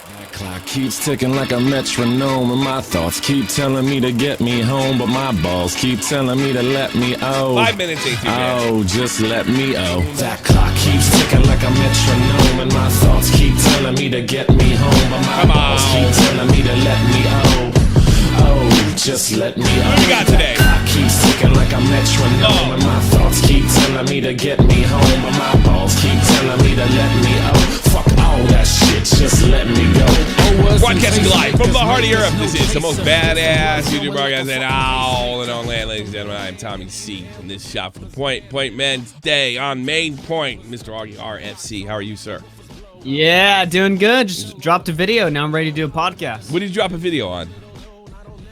That clock keeps ticking like a metronome, and my thoughts keep telling me to get me home, but my balls keep telling me to let me 5 minutes, 18 minutes. Oh, just let me That clock keeps ticking like a metronome, and my thoughts keep telling me to get me home, but my balls keep telling me to let me Oh, just let me What do you got today? That clock keeps ticking like a metronome, and my thoughts keep telling me to get me home, but my balls keep telling me to let me Fuck all that shit, just let me go. Broadcasting live from the heart of Europe. This is the most badass YouTube broadcast in all and on land, ladies and gentlemen. I'm Tommy C from this shop for the Point Men's Day on Main Point. Mr. Augie RFC, how are you, sir? Yeah, doing good. Just dropped a video. Now I'm ready to do a podcast. What did you drop a video on?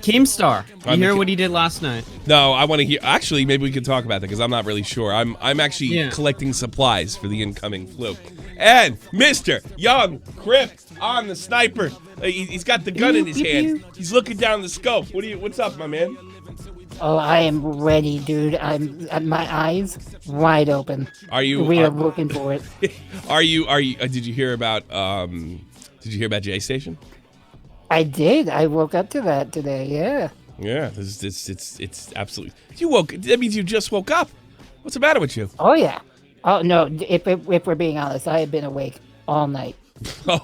Keemstar. You hear what he did last night? No, I want to hear. Actually, maybe we can talk about that because I'm not really sure. I'm actually collecting supplies for the incoming fluke. And Mr. Young Crip on the sniper. He's got the gun in his hand. He's looking down the scope. What's up, my man? Oh, I am ready, dude. I'm my eyes wide open. Are you? We are looking for it. Are you? Did you hear about? Did you hear about Jaystation? I did. I woke up to that today. Yeah. Yeah. It's absolutely. You woke. That means you just woke up. What's the matter with you? Oh yeah. Oh no. If we're being honest, I have been awake all night. Oh,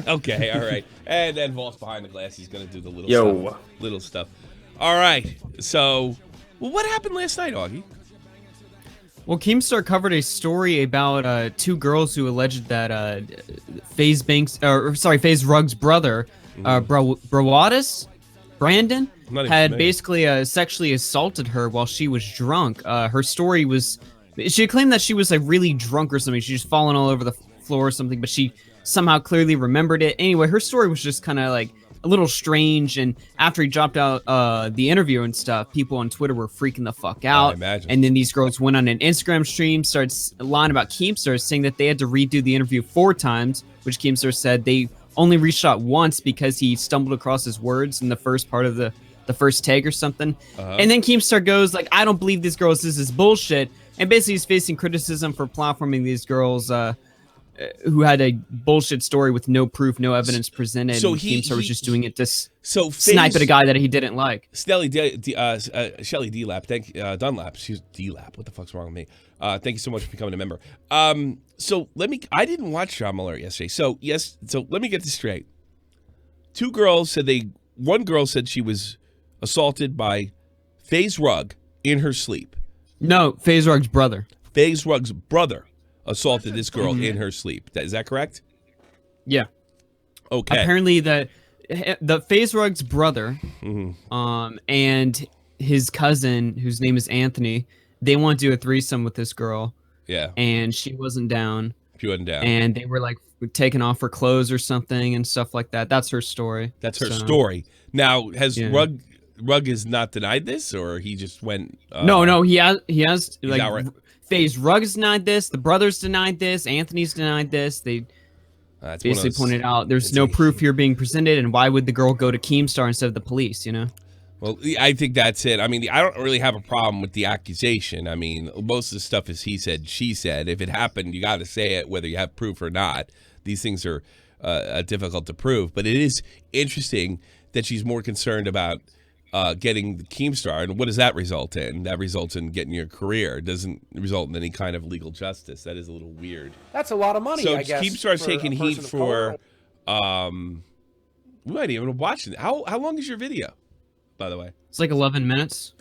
okay. All right. And then Vault's behind the glass. He's gonna do the little stuff. All right. So, what happened last night, Augie? Well, Keemstar covered a story about two girls who alleged that FaZe Rug's brother, Brandon, had basically sexually assaulted her while she was drunk. Her story was, she claimed that she was like really drunk or something. She was falling all over the floor or something, but she somehow clearly remembered it. Anyway, her story was just kind of like a little strange, and after he dropped out the interview and stuff, people on Twitter were freaking the fuck out. I imagine. And then these girls went on an Instagram stream, started lying about Keemstar, saying that they had to redo the interview 4 times, which Keemstar said they only reached out once because he stumbled across his words in the first part of the first take or something. And then Keemstar goes like, I don't believe these girls, this is bullshit. And basically he's facing criticism for platforming these girls who had a bullshit story with no proof, no evidence presented. So Keemstar was just doing it to snipe at a guy that he didn't like. Shelly Dunlap. She's D-Lap. What the fuck's wrong with me? Thank you so much for becoming a member. So I didn't watch John Muller yesterday. So let me get this straight. One girl said she was assaulted by FaZe Rug in her sleep. No, FaZe Rug's brother. FaZe Rug's brother assaulted this girl in her sleep. Is that correct? Yeah. Okay. Apparently the FaZe Rug's brother and his cousin, whose name is Anthony, they want to do a threesome with this girl. Yeah. And she wasn't down. She wasn't down. And they were like taking off her clothes or something and stuff like that. That's her story. That's her story. Now, has Rug has not denied this, or he just went? No, he has like FaZe Rug's denied this. The brothers denied this. Anthony's denied this. They basically pointed out there's no proof here being presented, and why would the girl go to Keemstar instead of the police? You know. Well, I think that's it. I mean, I don't really have a problem with the accusation. I mean, most of the stuff is he said, she said. If it happened, you got to say it, whether you have proof or not. These things are difficult to prove. But it is interesting that she's more concerned about getting the Keemstar. And what does that result in? That results in getting your career. It doesn't result in any kind of legal justice. That is a little weird. That's a lot of money, I guess. So Keemstar's taking heat for... we might even watch it. How long is your video? By the way, it's like 11 minutes.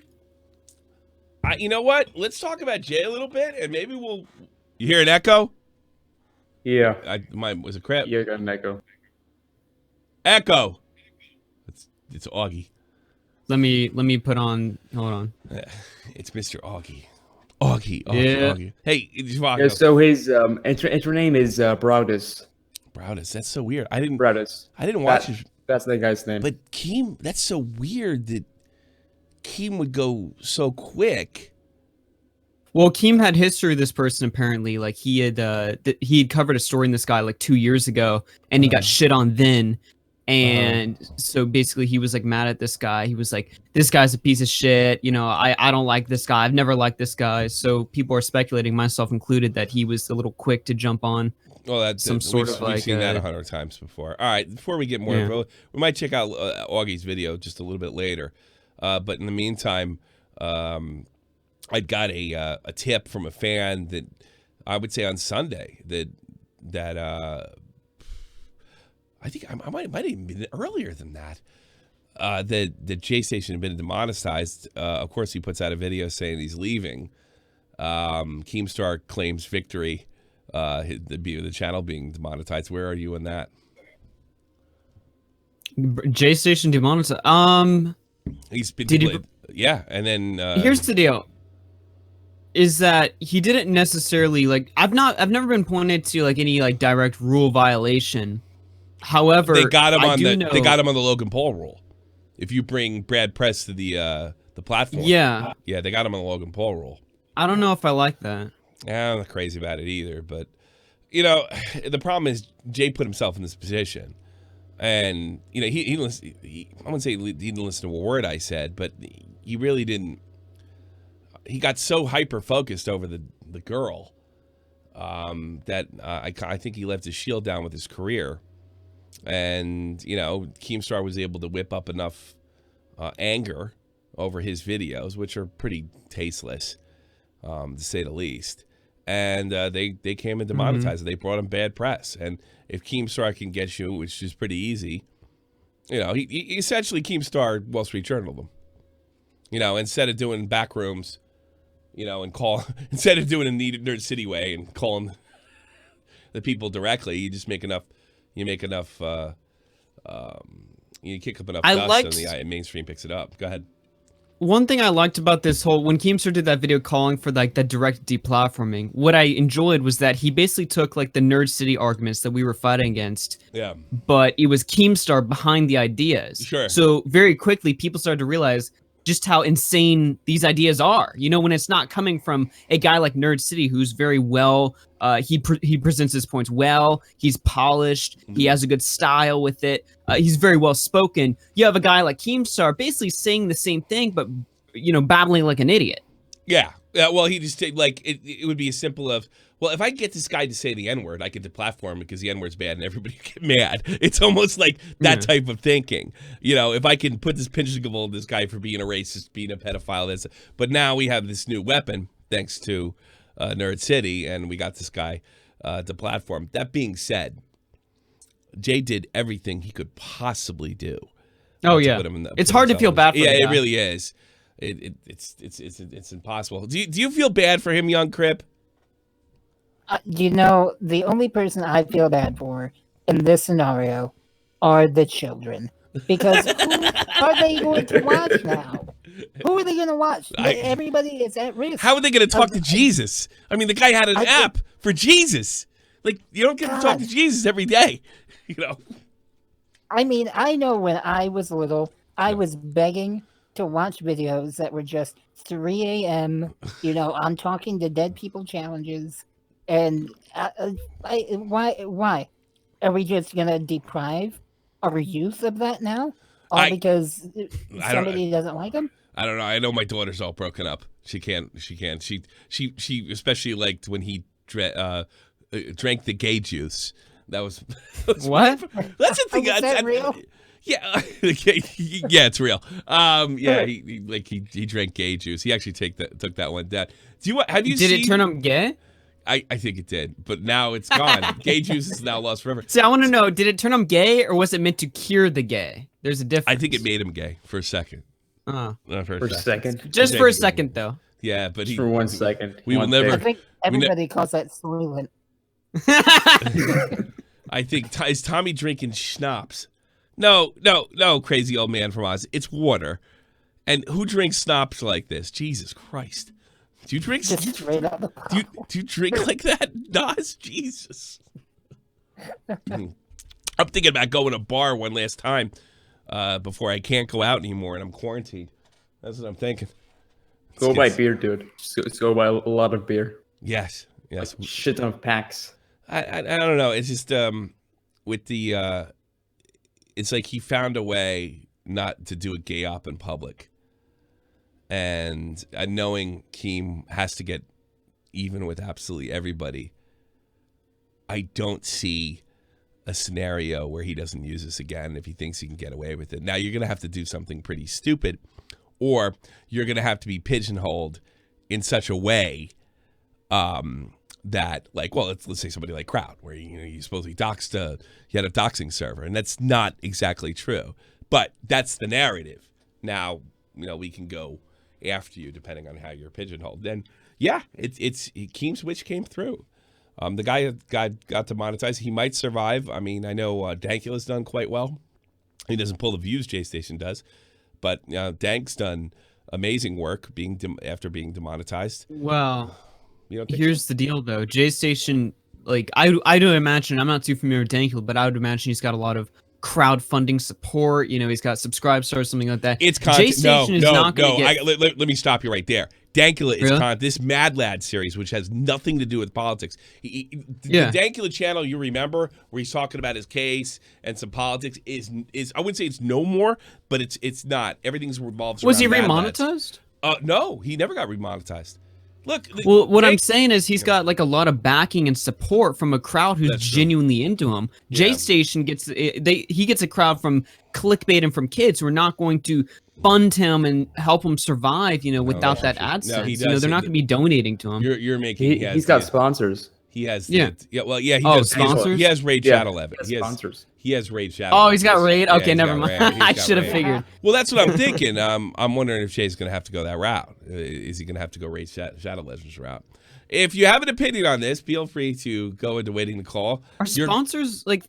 You know what? Let's talk about Jay a little bit, and maybe we'll. You hear an echo? Yeah. Was it crap? Yeah, I got an echo. Echo. It's Augie. Let me put on. Hold on. It's Mr. Augie. Augie. Hey, yeah, so his intro name is Broudus. Broudus. That's so weird. I didn't watch his. That's that guy's name. But Keem, that's so weird that Keem would go so quick. Well, Keem had history with this person apparently. Like he had covered a story in this guy like 2 years ago, and he got shit on then. And so basically he was like mad at this guy. He was like, this guy's a piece of shit. You know, I don't like this guy. I've never liked this guy. So people are speculating, myself included, that he was a little quick to jump on Well, that's some sort of we've like seen that 100 times before. All right, before we get more, Yeah. we might check out Augie's video just a little bit later. But in the meantime, I got a tip from a fan that I would say on Sunday that I think I might even been earlier than that. That Jaystation had been demonetized. Of course, he puts out a video saying he's leaving. Keemstar claims victory. The channel being demonetized. Where are you in that? Jaystation Demonetized. He's been Did he- yeah, and then Here's the deal. Is that he didn't necessarily like I've never been pointed to like any like direct rule violation. However, they got him on they got him on the Logan Paul rule. If you bring Brad Press to the platform, Yeah. yeah, they got him on the Logan Paul rule. I don't know if I like that. I'm not crazy about it either, but you know, the problem is Jay put himself in this position, and you know I wouldn't say he didn't listen to a word I said, but he really didn't. He got so hyper focused over the girl that I think he left his shield down with his career, and you know Keemstar was able to whip up enough anger over his videos, which are pretty tasteless, to say the least. And they came and demonetized it. They brought him bad press. And if Keemstar can get you, which is pretty easy, you know, he essentially Keemstar Wall Street Journaled him. You know, instead of doing back rooms, you know, and instead of doing a Nerd City way and calling the people directly, you just make enough, you kick up enough dust and the mainstream picks it up. Go ahead. One thing I liked about this whole, when Keemstar did that video calling for like the direct deplatforming, what I enjoyed was that he basically took like the Nerd City arguments that we were fighting against, Yeah. but it was Keemstar behind the ideas. Sure. So very quickly, people started to realize just how insane these ideas are. You know, when it's not coming from a guy like Nerd City, who's very well, he presents his points well, he's polished, he has a good style with it, he's very well spoken. You have a guy like Keemstar basically saying the same thing, but, you know, babbling like an idiot. Yeah. Yeah, well, he just like it would be as simple of, well, if I get this guy to say the N-word, I get deplatform him because the N-word's bad and everybody get mad. It's almost like that type of thinking. You know, if I can put this pigeonhole on this guy for being a racist, being a pedophile, but now we have this new weapon thanks to Nerd City, and we got this guy deplatform. That being said, Jay did everything he could possibly do. Oh yeah, it's hard to feel bad for him. Yeah, it really is. It's impossible. Do you feel bad for him, young Crip? You know, the only person I feel bad for in this scenario are the children. Because who are they going to watch now? Who are they going to watch? Everybody is at risk. How are they going to talk to Jesus? I mean, the guy had an app for Jesus. Like, you don't get to talk to Jesus every day, you know? I mean, I know when I was little, I was begging to watch videos that were just 3 a.m., you know, I'm talking to dead people challenges. And why? Are we just going to deprive our youth of that now? All because somebody doesn't like them? I don't know. I know my daughter's all broken up. She can't. She especially liked when he drank the gay juice. That was what? That's the thing. Was that real? Yeah, yeah, it's real. Yeah, he drank gay juice. He actually took that one down. Have you seen? Did it turn him gay? I think it did, but now it's gone. Gay juice is now lost forever. See, I want to know, did it turn him gay, or was it meant to cure the gay? There's a difference. I think it made him gay for a second. For a second? Just for a second, though. Yeah, but for 1 second. We will never. I think everybody calls that soylent. I think is Tommy drinking schnapps? No, crazy old man from Oz. It's water. And who drinks schnapps like this? Jesus Christ. Do you drink? Do you drink like that, Nas? Jesus. I'm thinking about going to a bar one last time before I can't go out anymore and I'm quarantined. That's what I'm thinking. Go buy beer, dude. Just go buy a lot of beer. Yes. Like shit ton of packs. I don't know. It's just with the it's like he found a way not to do a gay op in public. And knowing Keem has to get even with absolutely everybody, I don't see a scenario where he doesn't use this again if he thinks he can get away with it. Now, you're going to have to do something pretty stupid, or you're going to have to be pigeonholed in such a way that, like, well, let's say somebody like Crowd, where you supposedly he had a doxing server, and that's not exactly true, but that's the narrative. Now, we can go after you depending on how you're pigeonholed. Then, yeah, it's Keem's witch came through. The guy got demonetized. He might survive. I mean, I know Dankula's done quite well. He doesn't pull the views Jaystation does, but Dank's done amazing work after being demonetized. Well, here's the deal, though. Jaystation, like, I do imagine, I'm not too familiar with Dankula, but I would imagine he's got a lot of crowdfunding support. He's got Subscribestar or something like that. It's content. Jaystation is not going to get... Let me stop you right there. Dankula is this Mad Lad series, which has nothing to do with politics. The Dankula channel, you remember, where he's talking about his case and some politics, is I wouldn't say it's no more, but it's not. Everything's revolves around Was he Mad remonetized? Lads. No, he never got remonetized. Look, well, what I'm saying is he's got like a lot of backing and support from a crowd who's genuinely into him. Yeah. Jaystation gets a crowd from clickbait and from kids who are not going to fund him and help him survive, without that AdSense. They're not going to be donating to him. You're making. He's got sponsors. He has. He does sponsors. He has Raid Shadow 11. He has sponsors. He has Raid Shadow. Oh, he's got Raid. Okay, never mind. I should have figured. Well, that's what I'm thinking. I'm wondering if Shay's going to have to go that route. Is he going to have to go Raid Shadow Legends route? If you have an opinion on this, feel free to go into waiting to call. Are sponsors like?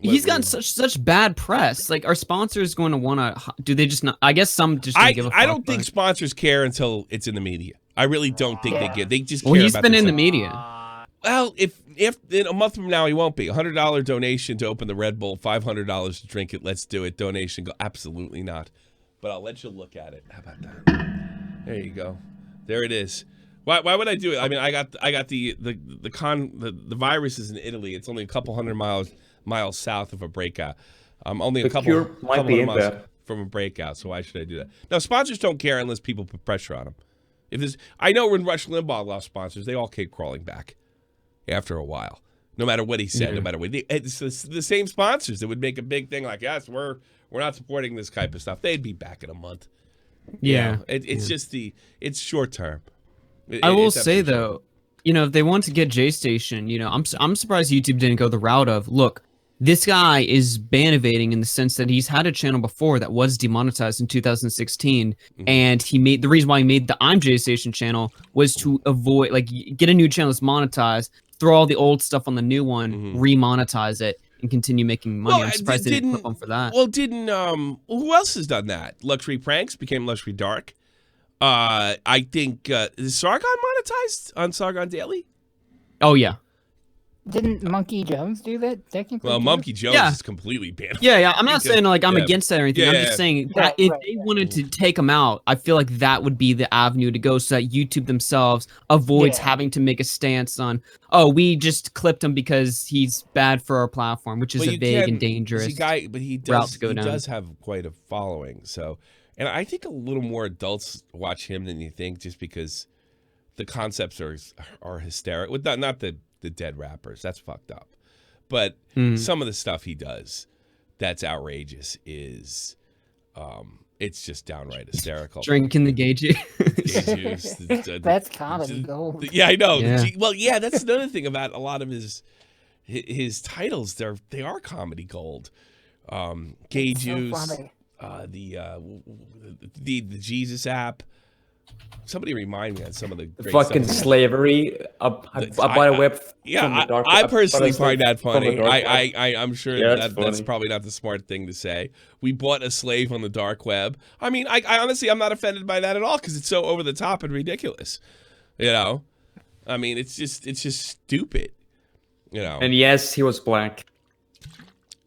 He's gotten such bad press. Like, are sponsors going to want to? Do they just not? I guess some just don't give a fuck. I don't think sponsors care until it's in the media. I really don't think they give. They just care he's about been in the themselves. media. Well, if in a month from now he won't be. $100 donation to open the Red Bull, $500 to drink it. Let's do it. Donation go. Absolutely not. But I'll let you look at it. How about that? There you go. There it is. Why would I do it? I mean, I got the virus is in Italy. It's only a couple hundred miles south of a breakout. Only a couple hundred miles from a breakout. So why should I do that? Now, sponsors don't care unless people put pressure on them. I know when Rush Limbaugh lost sponsors, they all came crawling back after a while. No matter what he said, no matter what. It's the same sponsors that would make a big thing like, yes, we're not supporting this type of stuff. They'd be back in a month. Yeah. It's just it's short term. I will say, though, if they want to get Jaystation, I'm surprised YouTube didn't go the route of, look, this guy is ban-evading in the sense that he's had a channel before that was demonetized in 2016, and the reason why he made the I'm Jaystation channel was to avoid, like, get a new channel that's monetized, throw all the old stuff on the new one, remonetize it, and continue making money. I'm surprised they didn't clip him for that. Well, who else has done that? Luxury Pranks became Luxury Dark. I think, is Sargon monetized on Sargon Daily? Oh, yeah. Didn't Monkey Jones do that technically? Well, Monkey Jones is completely banned. Yeah. I'm not saying like I'm against that or anything. I'm just saying that if they wanted to take him out, I feel like that would be the avenue to go so that YouTube themselves avoids having to make a stance on, we just clipped him because he's bad for our platform, which is a vague and dangerous route to go down. He does have quite a following. So, and I think a little more adults watch him than you think, just because the concepts are hysterical. With not the dead rappers, that's fucked up, but some of the stuff he does that's outrageous is it's just downright hysterical. Drinking the gay juice. That's comedy gold. Yeah, I know. Yeah. That's another thing about a lot of his titles. They are comedy gold. Gay juice, the Jesus app. Somebody remind me on some of the great fucking stuff. Slavery up by a web. I personally find that funny. I'm sure that's probably not the smart thing to say. We bought a slave on the dark web. I mean, I honestly, I'm not offended by that at all because it's so over the top and ridiculous. I mean, it's just stupid. And yes, he was black.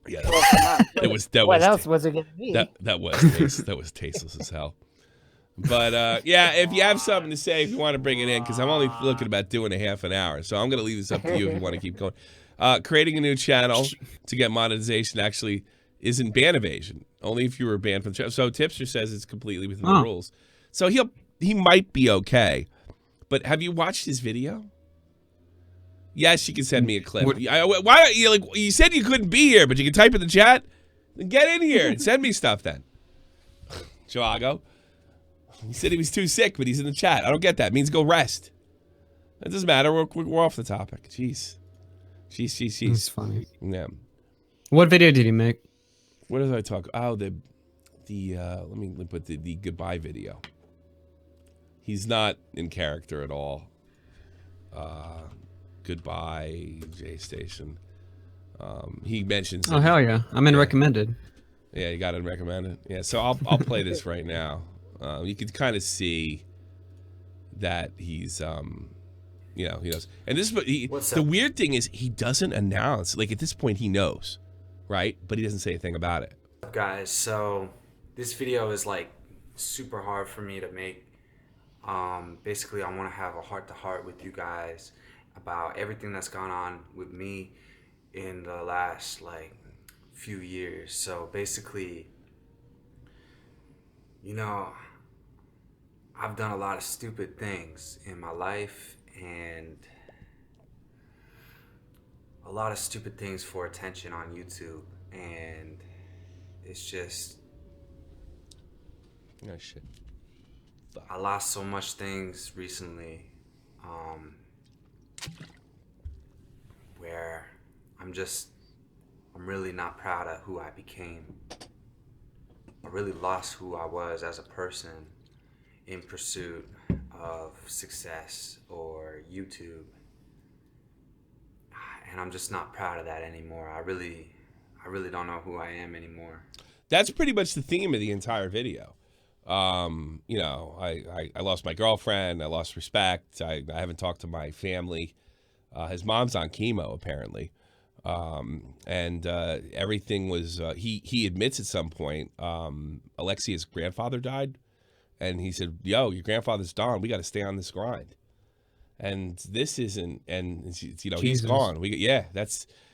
Yeah, what else was it gonna be? That was tasteless as hell. But if you have something to say, if you want to bring it in, because I'm only looking about doing a half an hour, so I'm going to leave this up to you if you want to keep going. Creating a new channel to get monetization actually isn't ban evasion, only if you were banned from the channel. So Tipster says it's completely within the rules. So he might be okay. But have you watched his video? Yes, you can send me a clip. What- Why? You said you couldn't be here, but you can type in the chat. Then get in here and send me stuff then. Joago. He said he was too sick, but he's in the chat. I don't get that. It means go rest. It doesn't matter. We're off the topic. Jeez. Jeez. It's funny. Yeah. What video did he make? What did I talk? Oh, let me put the goodbye video. He's not in character at all. Goodbye, Jaystation. He mentions. Oh hell yeah! I'm in recommended. Yeah, you got it recommended. Yeah, so I'll play this right now. You can kind of see that he's he knows. And this is the weird thing is he doesn't announce. Like at this point he knows, right? But he doesn't say a thing about it. Guys, so this video is like super hard for me to make. Basically I want to have a heart-to-heart with you guys about everything that's gone on with me in the last like few years. So basically, I've done a lot of stupid things in my life and a lot of stupid things for attention on YouTube, and it's just Oh shit. I lost so much things recently where I'm really not proud of who I became. I really lost who I was as a person in pursuit of success or YouTube. And I'm just not proud of that anymore. I really don't know who I am anymore. That's pretty much the theme of the entire video. I lost my girlfriend. I lost respect. I haven't talked to my family. His mom's on chemo apparently. And everything was, he admits at some point, Alexia's grandfather died. And he said, yo, your grandfather's gone. We got to stay on this grind. And this isn't, and he's gone.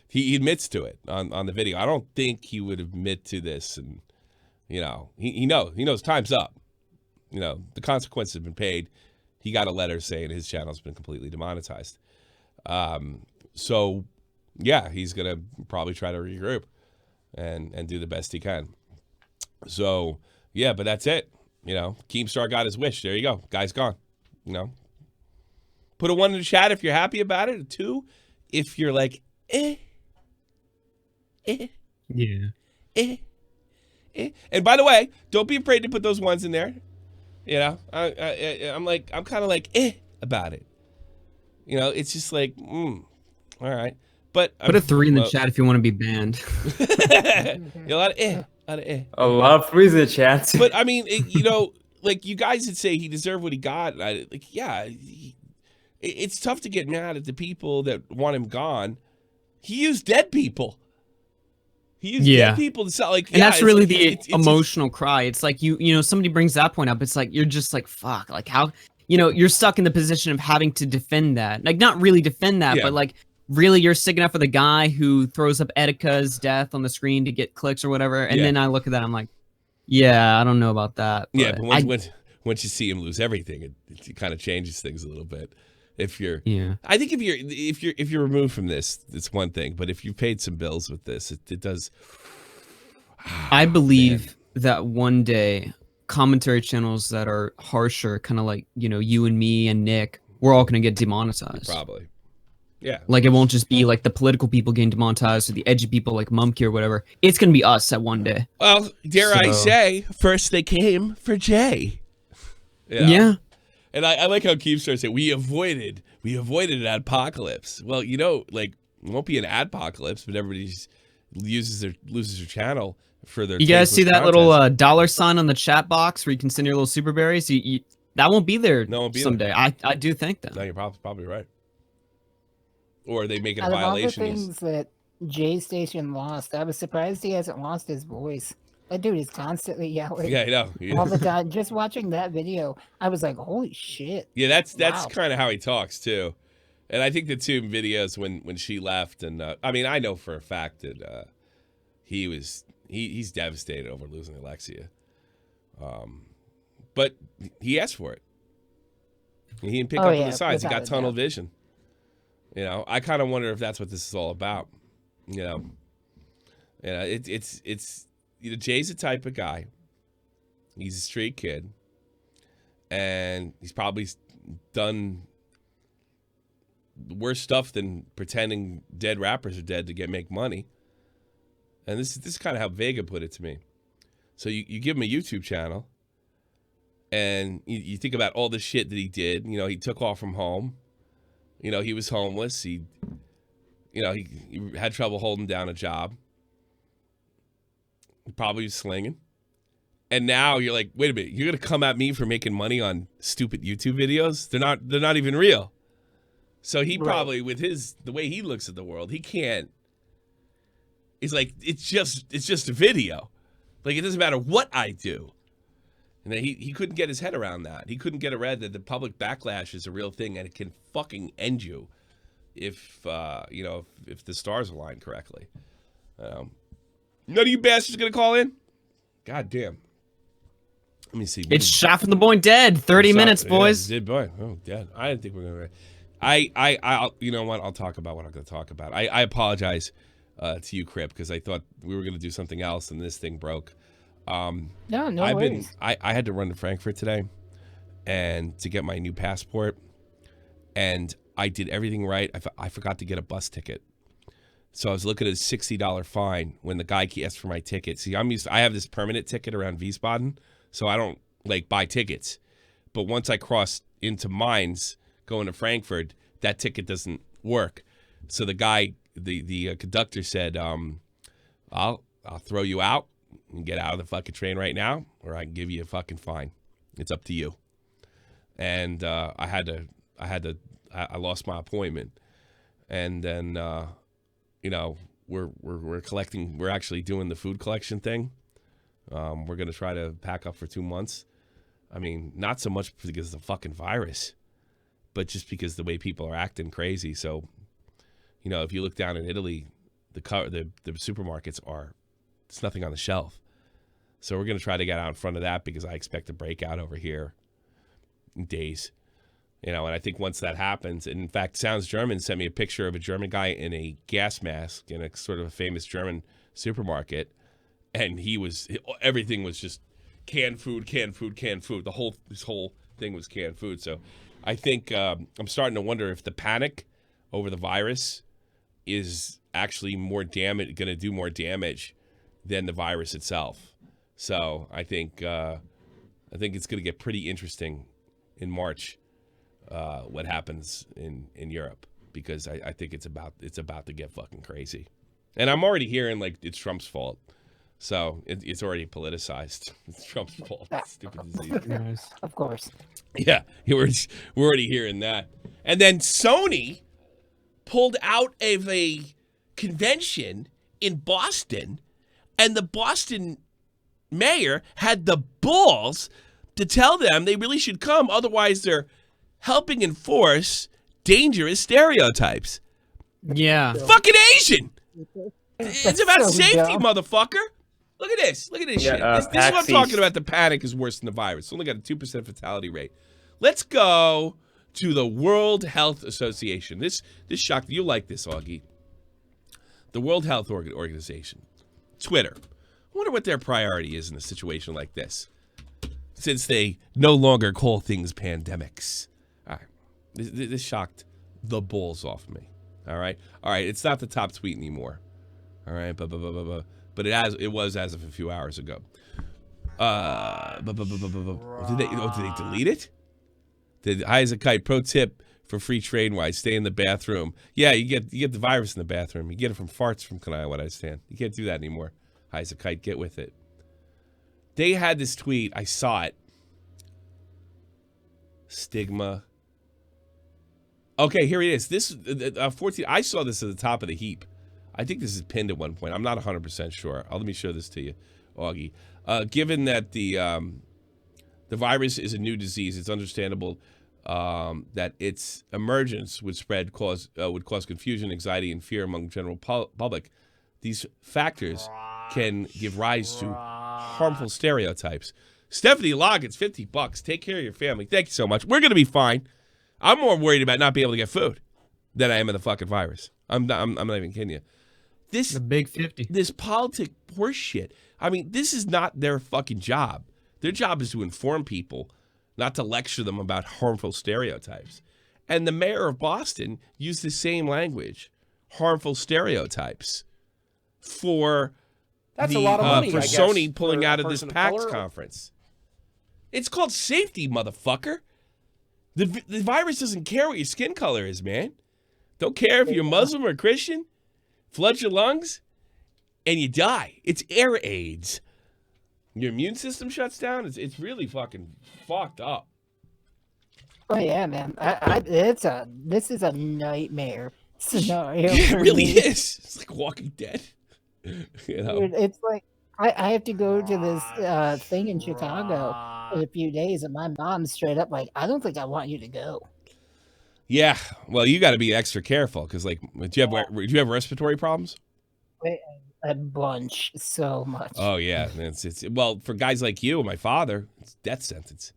He admits to it on the video. I don't think he would admit to this. And, he knows time's up. The consequences have been paid. He got a letter saying his channel's been completely demonetized. So yeah, he's going to probably try to regroup and do the best he can. So yeah, but that's it. Keemstar got his wish. There you go. Guy's gone. Put a 1 in the chat if you're happy about it. A 2 if you're like, Yeah. And by the way, don't be afraid to put those 1s in there. I'm kind of like, about it. It's just like, all right. But Put a 3 in the chat if you want to be banned. A lot of A lot of 3s in the chat. But I mean, like you guys would say he deserved what he got. It's tough to get mad at the people that want him gone. He used dead people. He used dead people to sell. And that's really the emotional cry. It's like somebody brings that point up. It's like you're just like fuck. Like how you're stuck in the position of having to defend that. Like not really defend that, but like really you're sticking up for the guy who throws up Etika's death on the screen to get clicks or whatever. And then I look at that, I'm like, yeah, I don't know about that. But once you see him lose everything, it kind of changes things a little bit. If you're, I think if you're removed from this, it's one thing. But if you paid some bills with this, it does. I believe that one day commentary channels that are harsher, kind of like you and me and Nick, we're all gonna get demonetized. Probably. Yeah. Like it won't just be like the political people getting demonetized or the edgy people like Mumkey or whatever. It's gonna be us at one day. Well, dare I say, first they came for Jay. Yeah. And I like how Keemstar said we avoided an adpocalypse. Well, like it won't be an adpocalypse, but everybody loses their channel for their. You guys see that little $sign on the chat box where you can send your little super berries? That won't be there someday. I do think that. No, you're probably right. Or they make it a Out of all the violation. things that Jaystation lost, I was surprised he hasn't lost his voice. That dude is constantly yelling. Yeah, I know. All the time. Just watching that video, I was like, holy shit. Yeah, that's Wow. kind of how he talks too. And I think the two videos when she left, and I mean, I know for a fact that he's devastated over losing Alexia. But he asked for it. He didn't pick up on the signs. He got tunnel vision. You know, I kind of wonder if that's what this is all about. You know, it's you know, Jay's the type of guy. He's a street kid, and he's probably done worse stuff than pretending dead rappers are dead to make money. And this is kind of how Vega put it to me. So you give him a YouTube channel, and you think about all the shit that he did. You know, he took off from home. You know, he was homeless. He had trouble holding down a job. He probably was slinging. And now you're like, wait a minute, you're gonna come at me for making money on stupid YouTube videos? They're not even real. So he probably, with the way he looks at the world, he can't. He's like, it's just a video. Like, it doesn't matter what I do. And then he couldn't get his head around that. He couldn't get around that the public backlash is a real thing and it can fucking end you if if the stars align correctly. None of you bastards gonna call in? God damn. Let me see. It's Shot from the Boy Dead. 30 minutes, boys. Dead boy. Oh, dead. I didn't think we were gonna. I'll you know what? I'll talk about what I'm gonna talk about. I apologize to you, Crip, because I thought we were gonna do something else and this thing broke. No worries. I had to run to Frankfurt today, and to get my new passport, and I did everything right. I forgot to get a bus ticket, so I was looking at a $60 fine when the guy asked for my ticket. See, I have this permanent ticket around Wiesbaden, so I don't like buy tickets. But once I cross into Mainz going to Frankfurt, that ticket doesn't work. So the guy, the conductor said, I'll throw you out and get out of the fucking train right now, or I can give you a fucking fine. It's up to you. And I lost my appointment. And then we're actually doing the food collection thing. We're gonna try to pack up for 2 months. I mean, not so much because of the fucking virus, but just because the way people are acting crazy. So, you know, if you look down in Italy, the supermarkets there's nothing on the shelf. So we're going to try to get out in front of that because I expect a breakout over here in days. You know, and I think once that happens, and in fact, Sounds German sent me a picture of a German guy in a gas mask in a sort of a famous German supermarket. And everything was just canned food. This whole thing was canned food. So I think I'm starting to wonder if the panic over the virus is actually going to do more damage than the virus itself. So I think it's going to get pretty interesting in March what happens in Europe, because I think it's about to get fucking crazy. And I'm already hearing like it's Trump's fault. So it's already politicized. It's Trump's fault. Stupid disease. Nice. Of course. Yeah, we're already hearing that. And then Sony pulled out of a convention in Boston, and the Boston mayor had the balls to tell them they really should come, otherwise they're helping enforce dangerous stereotypes. Yeah. Fucking Asian. It's about so safety, dumb. motherfucker. Look at this. Look at this shit. This is what I'm Paxies. talking about. The panic is worse than the virus. It's only got a 2% fatality rate. Let's go to the World Health Association. This shocked you. Like this, Augie. The World Health Organization. Twitter. I wonder what their priority is in a situation like this, since they no longer call things pandemics. All right. This shocked the balls off me. All right. It's not the top tweet anymore. All right. But it was as of a few hours ago. Did they delete it? High as a kite. Pro tip for free trade wise: stay in the bathroom. Yeah, you get the virus in the bathroom. You get it from farts from Kanai, what I understand. You can't do that anymore. High as a kite. Get with it. They had this tweet. I saw it. Stigma. Okay, here it is. This 14. I saw this at the top of the heap. I think this is pinned at one point. I'm not 100% sure. Let me show this to you, Augie. Given that the virus is a new disease, it's understandable that its emergence would cause confusion, anxiety, and fear among the general public. These factors can give rise to harmful stereotypes. Stephanie Loggins, $50. Take care of your family. Thank you so much. We're going to be fine. I'm more worried about not being able to get food. than I am of the fucking virus. I'm not even kidding you. The big 50. This politic horseshit. I mean, this is not their fucking job. Their job is to inform people, not to lecture them about harmful stereotypes. And the mayor of Boston used the same language, harmful stereotypes, for That's a lot of money, for I guess, Sony pulling for out a of this person of PAX color. conference. It's called safety, motherfucker. The virus doesn't care what your skin color is, man. Don't care if you're Muslim or Christian. Floods your lungs, and you die. It's air AIDS. Your immune system shuts down. It's really fucking fucked up. Oh yeah, man. This is a nightmare scenario. Yeah, it for really me. is. It's like Walking Dead. You know? Dude, it's like I have to go to this thing in Chicago in a few days, and my mom's straight up like, I don't think I want you to go. Yeah. Well, you got to be extra careful because, like, do you have respiratory problems? A bunch, so much. Oh yeah, it's well for guys like you and my father, it's death sentence.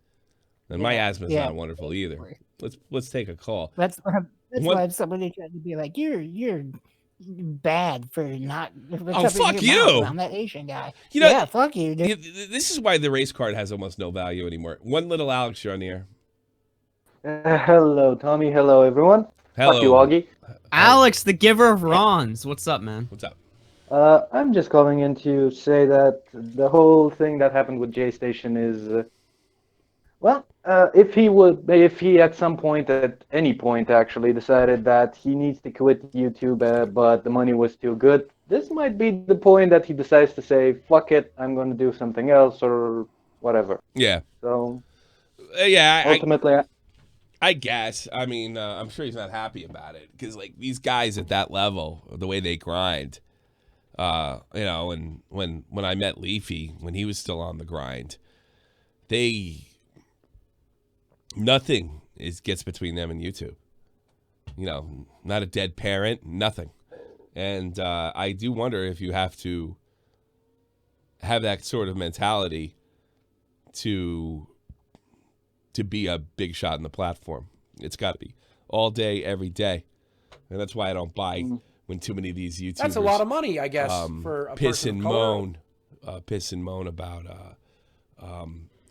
And my asthma's not wonderful either. Let's take a call. That's why if somebody tried to be like, you're bad for not. Oh, fuck you! I'm that Asian guy. You know, yeah, fuck you, dude. This is why the race card has almost no value anymore. One little Alex, you're on the air. Hello, Tommy. Hello, everyone. Hello, Fuck you, Augie. Alex, the giver of Rons. What's up, man? What's up? I'm just calling in to say that the whole thing that happened with Jaystation is, if he at some point, at any point actually, decided that he needs to quit YouTube, but the money was too good, this might be the point that he decides to say, fuck it, I'm going to do something else or whatever. Yeah. So, ultimately, I guess. I mean, I'm sure he's not happy about it because, like, these guys at that level, the way they grind, you know, and when I met Leafy, when he was still on the grind, nothing gets between them and YouTube. You know, not a dead parent, nothing. And I do wonder if you have to have that sort of mentality to be a big shot in the platform. It's got to be all day, every day. And that's why I don't buy when too many of these YouTubers... That's a lot of money, I guess, for a person of color. Piss and moan about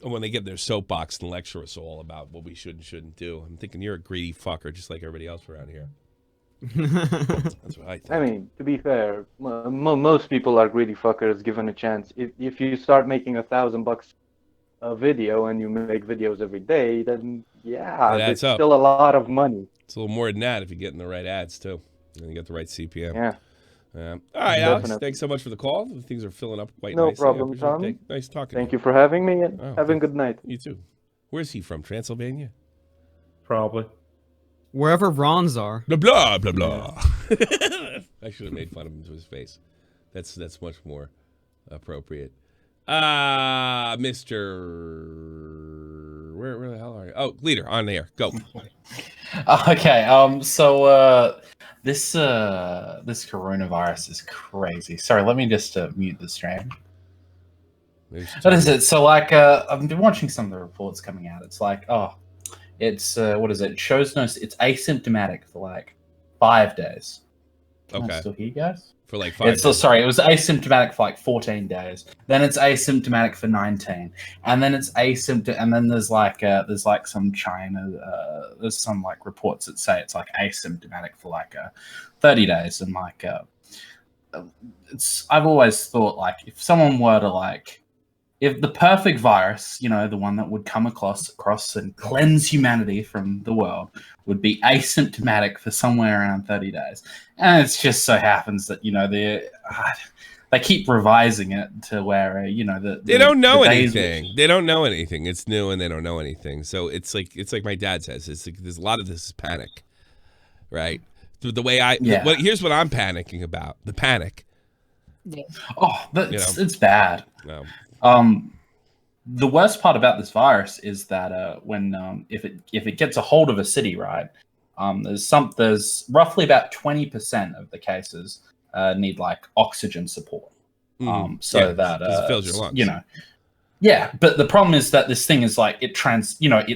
when they get their soapbox and lecture us all about what we should and shouldn't do. I'm thinking you're a greedy fucker just like everybody else around here. That's what I think. I mean, to be fair, most people are greedy fuckers given a chance. If you start making $1,000 a video and you make videos every day, then it's still a lot of money. It's a little more than that if you're getting the right ads too, and you get the right CPM. Yeah. All right, Alex. Thanks so much for the call. Things are filling up quite nicely. No problem, Tom. Nice talking. Thank you for having me, and have a good night. You too. Where's he from? Transylvania? Probably. Wherever Rons are. Blah blah blah blah. I should have made fun of him to his face. That's much more appropriate. Mr. Where the hell are you? Oh, leader on the air. Go. Okay. So this coronavirus is crazy. Sorry, let me just mute the stream. What is it? So like, I've been watching some of the reports coming out. It's like, it's what is it? It shows no. It's asymptomatic for like 5 days. Am I still here, guys? For like 5 days. Sorry, it was asymptomatic for like 14 days. Then it's asymptomatic for 19, and then it's asymptomatic. And then there's like some China. There's some like reports that say it's like asymptomatic for like 30 days, and like I've always thought like if someone were to like. If the perfect virus, you know, the one that would come across and cleanse humanity from the world, would be asymptomatic for somewhere around 30 days. And it just so happens that, you know, they keep revising it to where, you know, they don't know anything. They don't know anything. It's new and they don't know anything. So it's like my dad says. It's like there's a lot of this is panic, right? The way here's what I'm panicking about. The panic. Yeah. Oh, it's bad. No. The worst part about this virus is that when if it gets a hold of a city, right, there's roughly about 20% of the cases need like oxygen support. So that it fills your lungs. You know, Yeah, but the problem is that this thing is like it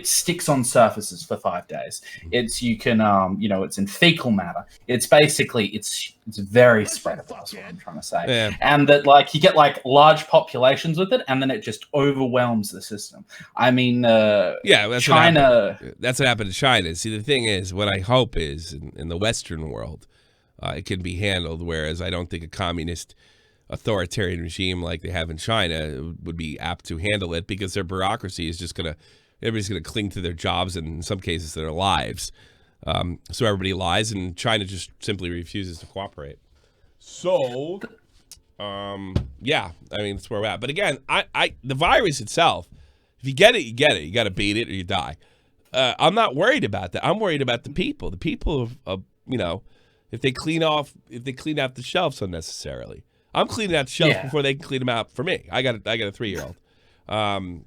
sticks on surfaces for 5 days. It's it's in fecal matter. It's basically it's very spreadable. That's what I'm trying to say. Yeah. And that like you get like large populations with it, and then it just overwhelms the system. I mean, that's China. That's what happened to China. See, the thing is, what I hope is in the Western world, it can be handled. Whereas I don't think a communist authoritarian regime like they have in China would be apt to handle it, because their bureaucracy is just everybody's gonna cling to their jobs and in some cases their lives. So everybody lies, and China just simply refuses to cooperate. So, yeah, I mean, that's where we're at. But again, the virus itself, if you get it, you get it. You got to beat it or you die. I'm not worried about that. I'm worried about the people. The people of if they clean out the shelves unnecessarily. I'm cleaning out the shelves before they can clean them out for me. I got a 3-year-old, and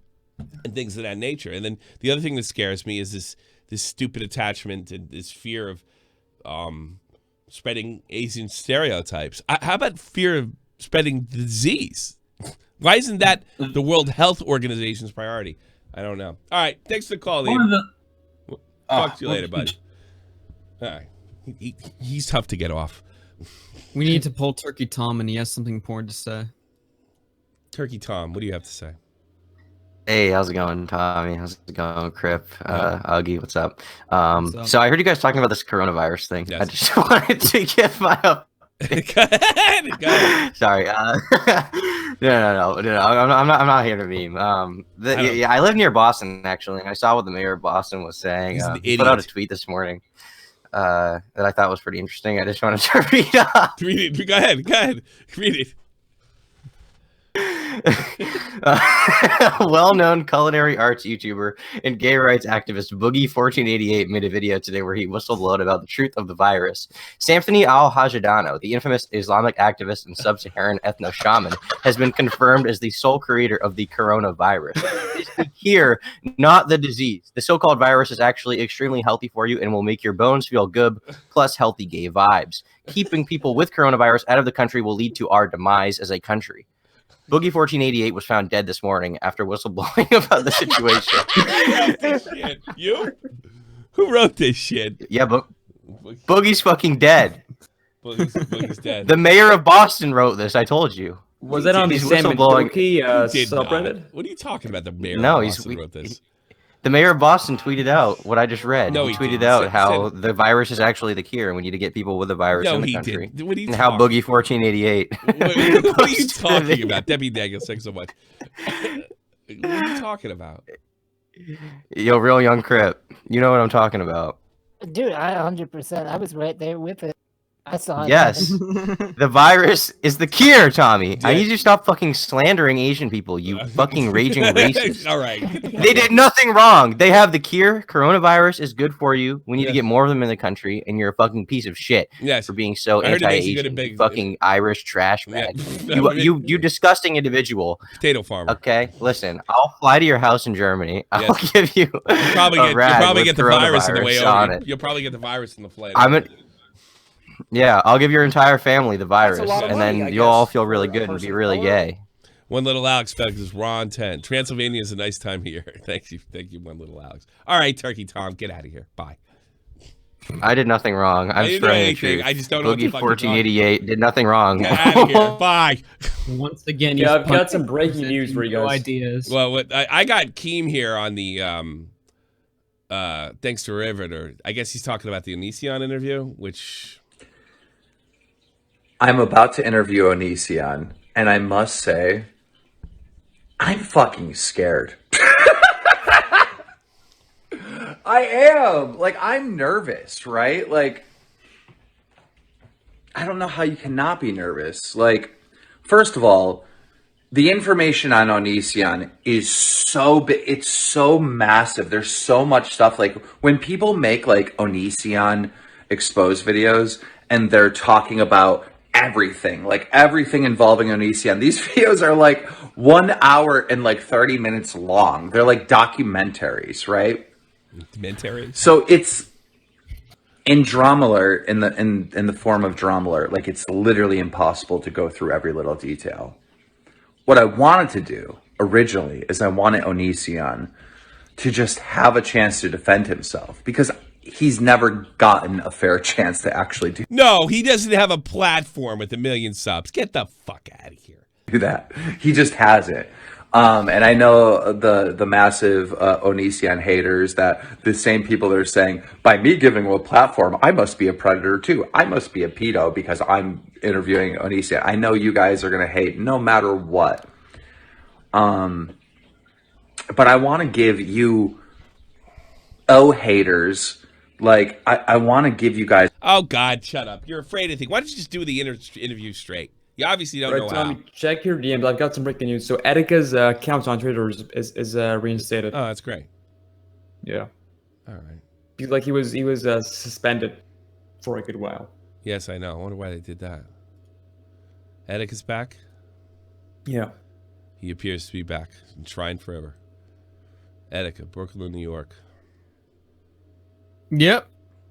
things of that nature. And then the other thing that scares me is this stupid attachment and this fear of spreading Asian stereotypes. How about fear of spreading disease? Why isn't that the World Health Organization's priority? I don't know. All right, thanks for the call, Liam. Talk to you later, bud. All right, he's tough to get off. We need to pull Turkey Tom, and he has something important to say. Turkey Tom, what do you have to say? Hey, how's it going, Tommy? How's it going, Crip? Augie, what's up? So I heard you guys talking about this coronavirus thing. Yes. I just wanted to give my up. Go ahead. Sorry. No. I'm not here to meme. I live near Boston, actually, and I saw what the mayor of Boston was saying. He put out a tweet this morning that I thought was pretty interesting. I just wanted to read up. Read it. Go ahead. Read it. Well-known culinary arts YouTuber and gay rights activist Boogie1488 made a video today where he whistleblowed about the truth of the virus. Samthony Al-Hajadano, the infamous Islamic activist and sub-Saharan ethno-shaman, has been confirmed as the sole creator of the coronavirus. It's the cure, not the disease. The so-called virus is actually extremely healthy for you and will make your bones feel good, plus healthy gay vibes. Keeping people with coronavirus out of the country will lead to our demise as a country. Boogie1488 was found dead this morning after whistleblowing about the situation. You? Who wrote this shit? Yeah, Boogie's fucking dead. Boogie's dead. The mayor of Boston wrote this. I told you. Was that on the Sam and Boogie subreddit? What are you talking about? The mayor of Boston wrote this. The mayor of Boston tweeted out what I just read. No, he tweeted out how the virus is actually the cure, and we need to get people with the virus in the country. What are you and how Boogie1488. What are you talking about? Debbie Daniels, thanks so much. What are you talking about? Yo, real young Crip. You know what I'm talking about. Dude, 100%. I was right there with it. I saw it. Yes. The virus is the cure, Tommy. I need you to stop fucking slandering Asian people, you fucking raging racist. All right. They did nothing wrong. They have the cure. Coronavirus is good for you. We need to get more of them in the country, and you're a fucking piece of shit for being so anti-Asian. You fucking Irish trash bag. You disgusting individual. Potato farmer. Okay, listen. I'll fly to your house in Germany. I'll give you you'll probably get the virus on the way over. You'll probably get the virus in the flight. Yeah, I'll give your entire family the virus, and then you'll all feel really good and be really gay. One Little Alex is Ron 10. Transylvania is a nice time of year. Thank you, One Little Alex. All right, Turkey Tom, get out of here. Bye. I did nothing wrong. I'm spreading the truth. I just don't know. Boogie1488 did nothing wrong. Get out of here. Bye. Once again, I've got some breaking news for you guys. Ideas. Well, I got Keem here on the thanks to Rivet, or I guess he's talking about the Onision interview, which. I'm about to interview Onision, and I must say, I'm fucking scared. I am. Like, I'm nervous, right? Like, I don't know how you cannot be nervous. Like, first of all, the information on Onision is so big. It's so massive. There's so much stuff. Like, when people make, like, Onision exposed videos, and they're talking about everything involving Onision. These videos are like 1 hour and like 30 minutes long. They're like documentaries, right? Documentaries. So it's in Drama in the form of Drama. Like, it's literally impossible to go through every little detail. What I wanted to do originally is I wanted Onision to just have a chance to defend himself, because he's never gotten a fair chance to actually No, he doesn't have a platform with 1 million subs. Get the fuck out of here. do that. He just hasn't. And I know the massive Onision haters, that the same people that are saying, by me giving him a platform, I must be a predator too. I must be a pedo because I'm interviewing Onision. I know you guys are going to hate no matter what. But I want to give you, haters, like, I want to give you guys. Oh, God, shut up. You're afraid of things. Why don't you just do the interview straight? You obviously don't know how. Check your DMs. I've got some breaking news. So Etika's account on Twitter is reinstated. Oh, that's great. Yeah. All right. He was suspended for a good while. Yes, I know. I wonder why they did that. Etika's back? Yeah. He appears to be back. Enshrined forever. Etika, Brooklyn, New York. Yep.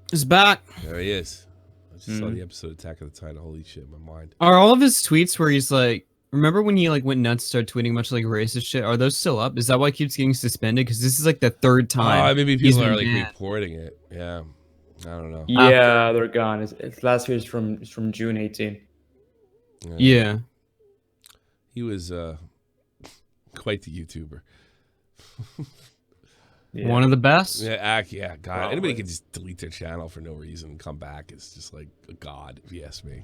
He's back. There he is. I just saw the episode Attack of the Titan. Holy shit, my mind. Are all of his tweets where he's like, remember when he like went nuts, started tweeting much like racist shit? Are those still up? Is that why he keeps getting suspended? Because this is like the third time. Maybe people are like reporting it. Yeah. I don't know. Yeah, they're gone. It's last year's from June 18. Yeah. He was quite the YouTuber. Yeah. One of the best. Yeah, God. Probably. Anybody can just delete their channel for no reason and come back. It's just like a god, if you ask me.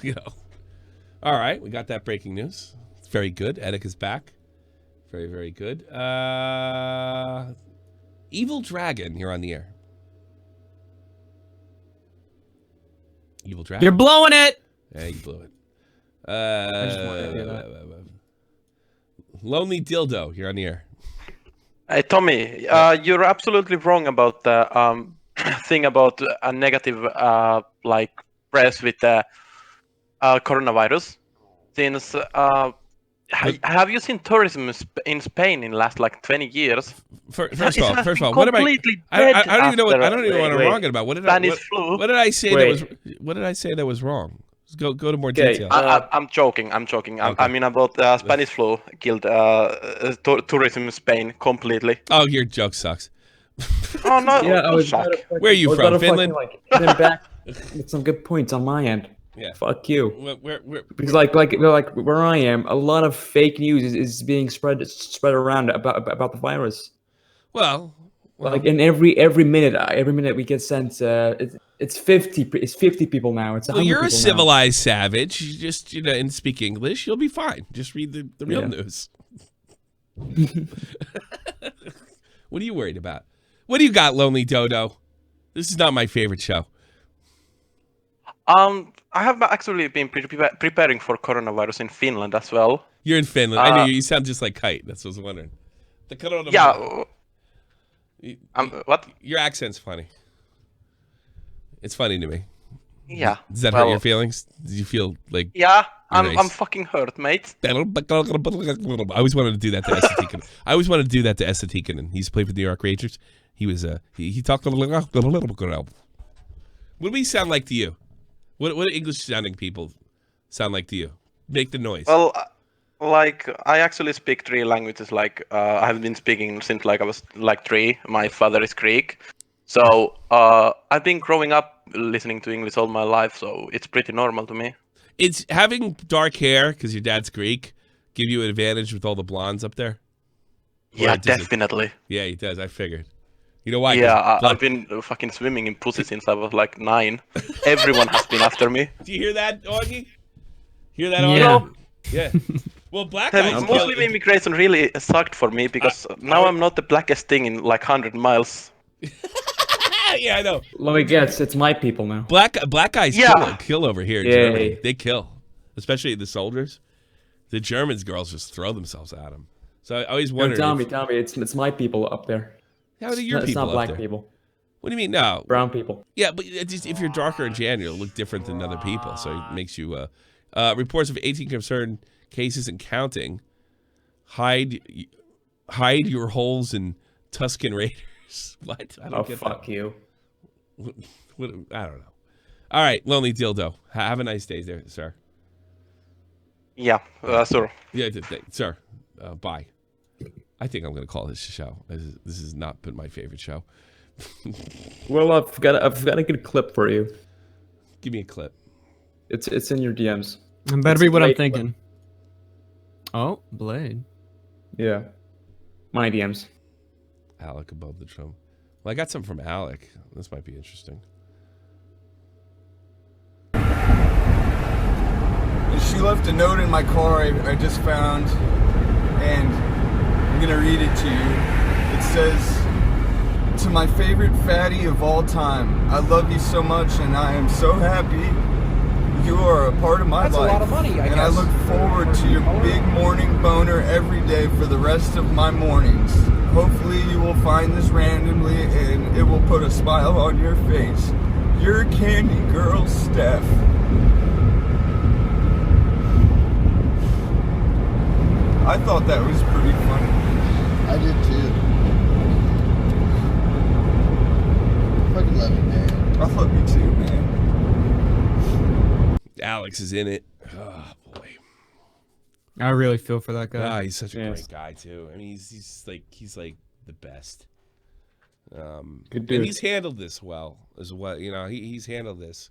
You know. All right, we got that breaking news. It's very good. Etika's back. Very, very good. Evil Dragon here on the air. Evil Dragon. You're blowing it. Yeah, you blew it. Lonely Dildo here on the air. Hey, Tommy, you're absolutely wrong about the thing about a negative like press with the coronavirus. Since have you seen tourism in Spain in the last like 20 years? First of all, what am I don't even know what I'm wrong about. What did I say that was wrong? Go to more detail. I'm joking. Okay. I mean about Spanish flu killed tourism in Spain completely. Oh, your joke sucks. Oh no! Yeah, where are you from? Finland. Like, back with some good points on my end. Yeah. Fuck you. Where? Because like where I am, a lot of fake news is being spread around about the virus. Well, like in every minute we get sent. It's 50 people now. It's 100 well, you're a civilized now. savage. You just and speak English. You'll be fine. Just read the real news. What are you worried about? What do you got, Lonely Dodo? This is not my favorite show. I have actually been preparing for coronavirus in Finland as well. You're in Finland. I knew you sound just like Kite. That's what I was wondering. The coronavirus. Yeah. What? Your accent's funny. It's funny to me. Yeah. Does that hurt your feelings? Did you feel like? Yeah, I'm fucking hurt, mate. I always wanted to do that to SFTP. I always wanted to do that to SFTP, and he used to play for the New York Rangers. He was he talked a little. What do we sound like to you? What English sounding people sound like to you? Make the noise. Well, like I actually speak 3 languages. Like I have been speaking since like I was like 3. My father is Greek. So I've been growing up listening to English all my life, so it's pretty normal to me. It's having dark hair because your dad's Greek give you an advantage with all the blondes up there? Yeah, definitely. Yeah, he does. I figured. You know why? Yeah, I've been fucking swimming in pussy since I was like 9. Everyone has been after me. Do you hear that, Augie? Hear that, Augie? Yeah. Well, black guys. Muslim immigration really sucked for me because now I'm not the blackest thing in like 100 miles. Yeah, I know. Let me guess, it's my people now. Black guys kill over here in Germany. They kill, especially the soldiers. The Germans girls just throw themselves at them. So I always wondered. Tommy, it's my people up there. How are your people? It's not black up there? people. What do you mean? No, brown people. Yeah, but just, if you're darker in Jan, you'll look different than other people. So it makes you. Reports of 18 confirmed cases and counting. Hide your holes in Tuscan Raiders. What? I don't get fuck that. You. What, I don't know. All right, Lonely Dildo. Have a nice day there, sir. Yeah, sir. Yeah, sir. Bye. I think I'm going to call this a show. This has not been my favorite show. Well, I've got a good clip for you. Give me a clip. It's in your DMs. It better be what I'm thinking. Oh, Blade. Yeah. My DMs. Alec above the drum. Well, I got some from Alec. This might be interesting. She left a note in my car I just found, and I'm gonna read it to you. It says, "To my favorite fatty of all time, I love you so much, and I am so happy you are a part of my life. That's a lot of money, I and guess. I look forward to your big morning boner every day for the rest of my mornings. Hopefully you will find this randomly, and it will put a smile on your face. Your candy girl, Steph." I thought that was pretty funny. I did too. Fucking love you, man. I love you too, man. Alex is in it. Oh boy. I really feel for that guy. Ah, he's such a great guy too. I mean, he's like the best. Good dude. And he's handled this well as well. You know, he's handled this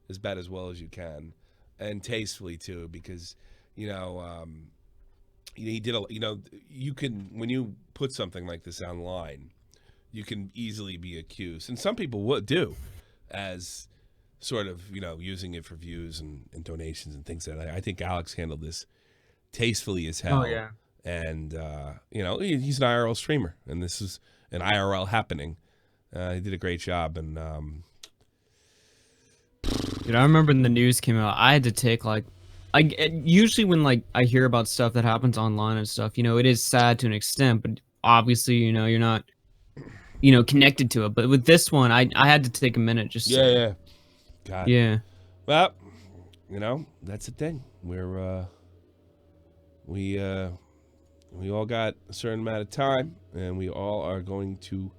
as bad as well as you can, and tastefully too, because you know. He did you can, when you put something like this online, you can easily be accused, and some people would do, as sort of, using it for views and donations and things like that. I think Alex handled this tastefully as hell. Oh, yeah. And, he's an IRL streamer, and this is an IRL happening. He did a great job, and... Dude, I remember when the news came out, I had to take, usually when I hear about stuff that happens online and stuff, it is sad to an extent, but obviously, you're not, connected to it. But with this one, I had to take a minute just yeah. God. Yeah. Well, that's the thing. We all got a certain amount of time, and we all are going to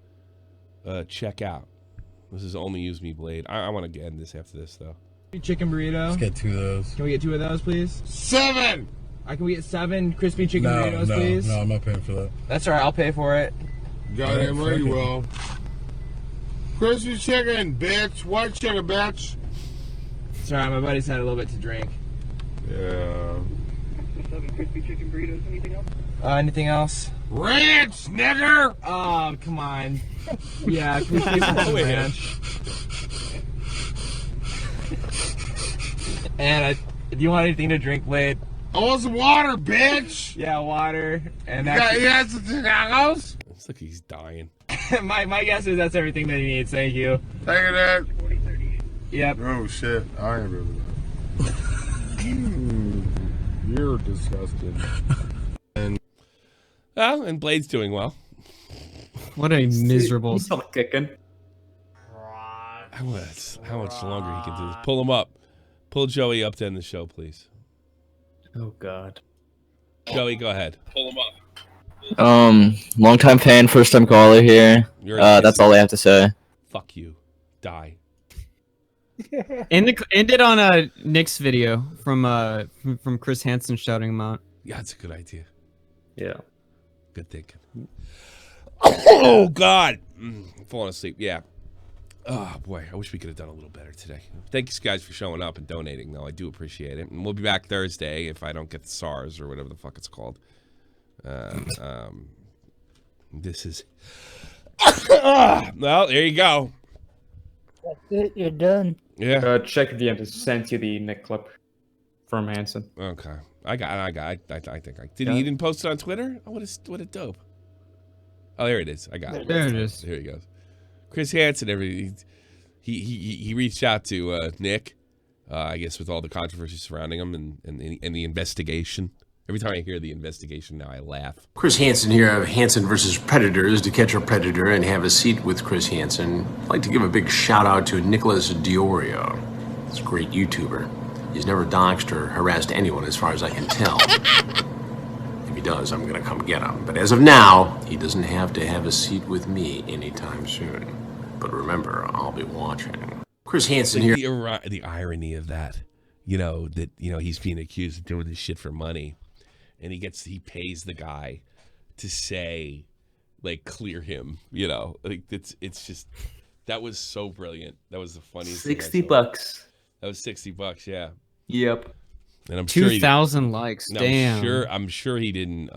check out. This is only use me Blade. I want to end this after this though. Chicken burrito. Let's get 2 of those. Can we get 2 of those, please? 7! Can we get 7 crispy chicken burritos, please? No, I'm not paying for that. That's all right. I'll pay for it. Goddamn right you will. Crispy chicken, bitch. White chicken, bitch. Sorry, my buddy's had a little bit to drink. Yeah. 7 crispy chicken burritos. Anything else? Anything else? Ranch, nigger! Oh, come on. Yeah, can we get some ranch? And do you want anything to drink, Blade? I want some water, bitch! Yeah, water. And you got some tacos? Looks like he's dying. my guess is that's everything that he needs. Thank you. Thank you, Dad. Yep. Oh, shit. I ain't really that. You're disgusting. And Blade's doing well. What a miserable... He's still kicking. How much longer he can do this? Pull him up. Pull Joey up to end the show, please. Oh, God. Joey, go ahead. Pull him up. Long-time fan, first-time caller here. That's all I have to say. Fuck you. Die. End it on Nick's video from Chris Hansen shouting him out. Yeah, that's a good idea. Yeah. Good thinking. Oh, God. I'm falling asleep. Yeah. Oh, boy. I wish we could have done a little better today. Thank you guys for showing up and donating, though. I do appreciate it. And we'll be back Thursday if I don't get the SARS or whatever the fuck it's called. This is... well, there you go. That's it. You're done. Yeah. Check the DM to send you the Nick clip from Hansen. Okay. I think he didn't post it on Twitter? Oh, what a dope. Oh, there it is. I got it. There it is. Here he goes. Chris Hansen, he reached out to Nick, I guess with all the controversy surrounding him and the investigation. Every time I hear the investigation now, I laugh. Chris Hansen here of Hansen versus Predators. To catch a predator and have a seat with Chris Hansen, I'd like to give a big shout out to Nicholas DeOrio. He's a great YouTuber. He's never doxed or harassed anyone as far as I can tell. If he does, I'm gonna come get him. But as of now, he doesn't have to have a seat with me anytime soon. But remember, I'll be watching. Chris Hansen here. The irony of that, he's being accused of doing this shit for money. and he pays the guy to say, like, clear him. You know, like it's just that was so brilliant. That was the funniest. $60. That was $60. Yeah. Yep. And I'm sure 2,000 likes. No, Damn. I'm sure he didn't.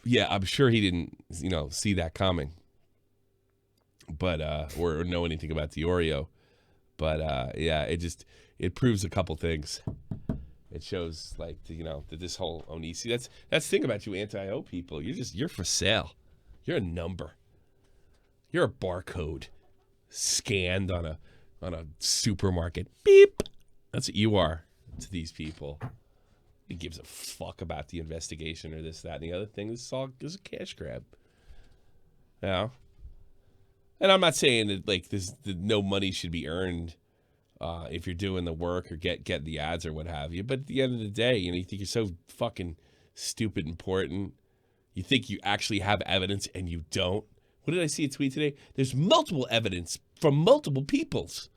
Yeah, I'm sure he didn't. See that coming. But or know anything about DeOrio. But yeah, it proves a couple things. It shows that this whole Onision. That's the thing about you anti-O people. You're for sale. You're a number. You're a barcode scanned on a supermarket. Beep. That's what you are to these people. He gives a fuck about the investigation or this, that, and the other thing. This is a cash grab. Yeah. And I'm not saying that that no money should be earned if you're doing the work or get the ads or what have you. But at the end of the day, you think you're so fucking stupid important. You think you actually have evidence and you don't. What did I see a tweet today? There's multiple evidence from multiple peoples.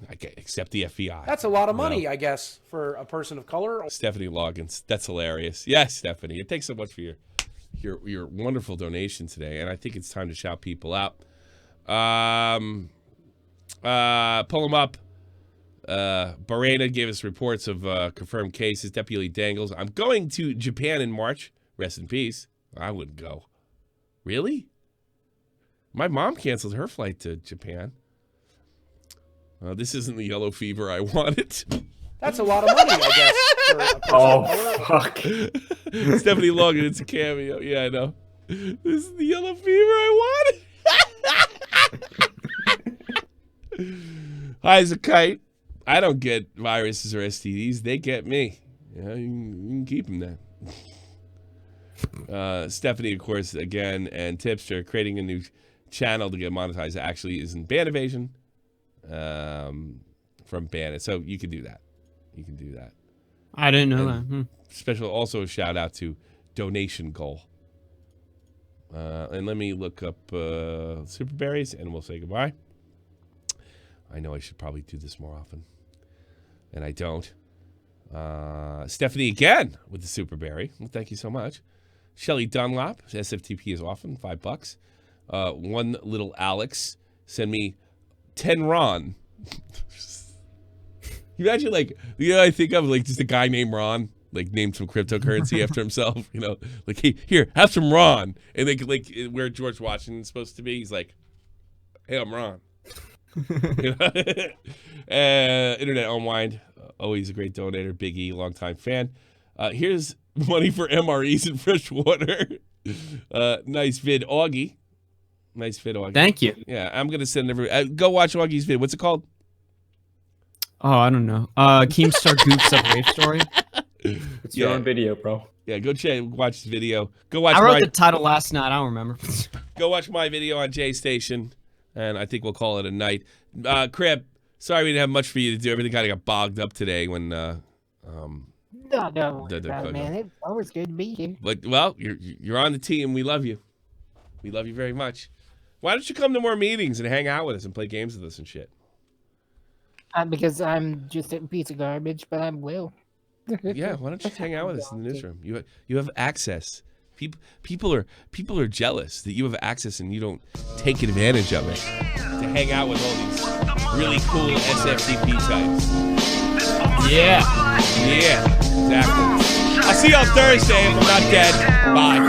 Except the FBI. That's a lot of money, I guess, for a person of color. Stephanie Loggins. That's hilarious. Yes, Stephanie. It takes so much for your wonderful donation today, and I think it's time to shout people out. Pull them up. Barena gave us reports of confirmed cases. Deputy Dangles. I'm going to Japan in March. Rest in peace. I wouldn't go. Really? My mom canceled her flight to Japan. This isn't the yellow fever I wanted. That's a lot of money, I guess. For a person fuck. Stephanie Logan, it's a cameo. Yeah, I know. This is the yellow fever I wanted. High as a kite. I don't get viruses or STDs. They get me. You can keep them then. Stephanie, of course, again, and Tipster creating a new channel to get monetized actually isn't ban evasion. From Bandit, so you can do that. I didn't know that. Special also a shout out to Donation Goal. And let me look up Super Berries and we'll say goodbye. I know I should probably do this more often, and I don't. Stephanie again with the Super Berry. Well, thank you so much. Shelly Dunlop, SFTP is often $5. One little Alex send me 10 Ron. You imagine I think of just a guy named Ron, named some cryptocurrency after himself, hey, here, have some Ron. And where George Washington's supposed to be, he's like, hey, I'm Ron. Internet Unwind, always a great donator, Big E, longtime fan. Here's money for MREs and fresh water. Nice vid, Augie. Nice vid, Augie. Thank you. Yeah, I'm gonna send go watch Augie's vid. What's it called? Oh, I don't know. Keemstar goofs up Wave Story. It's your own video, bro. Yeah, go watch his video. Go watch. I wrote the title last night. I don't remember. Go watch my video on Jaystation, and I think we'll call it a night. Crib, sorry we didn't have much for you to do. Everything kind of got bogged up today when No, man. It's always good to be here. But you're on the team. We love you. We love you very much. Why don't you come to more meetings and hang out with us and play games with us and shit? Because I'm just a piece of garbage, but I will. Yeah, why don't you hang out with us in the newsroom? You have access. People are jealous that you have access and you don't take advantage of it to hang out with all these really cool SFTP types. Yeah, exactly. I'll see you on Thursday if I'm not dead. Bye.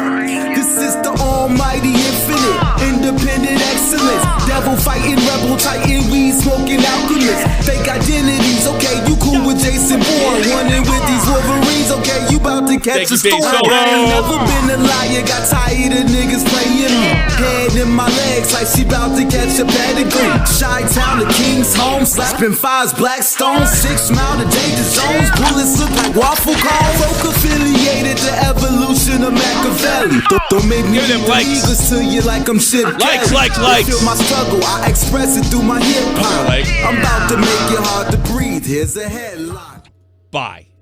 This is the almighty infinite, independent excellence. Devil fighting, rebel titan, weed smoking alchemist. Fake identities, okay, you cool with Jason Bourne. Running with these Wolverines, okay, you about to catch a storm. I ain't never been a liar, got tired of niggas playing me. Head in my legs like she about to catch a pedigree. Chi-town to King's home, slapping fives, black stones. 6 mile to danger zones, bullets look like waffle cones. Folk affiliated to evolution of Machiavelli. Don't make me eagles to you like I'm shit. Likes. Feel my struggle, I express it through my hip hop. I'm about to make it hard to breathe. Here's a headline. Bye.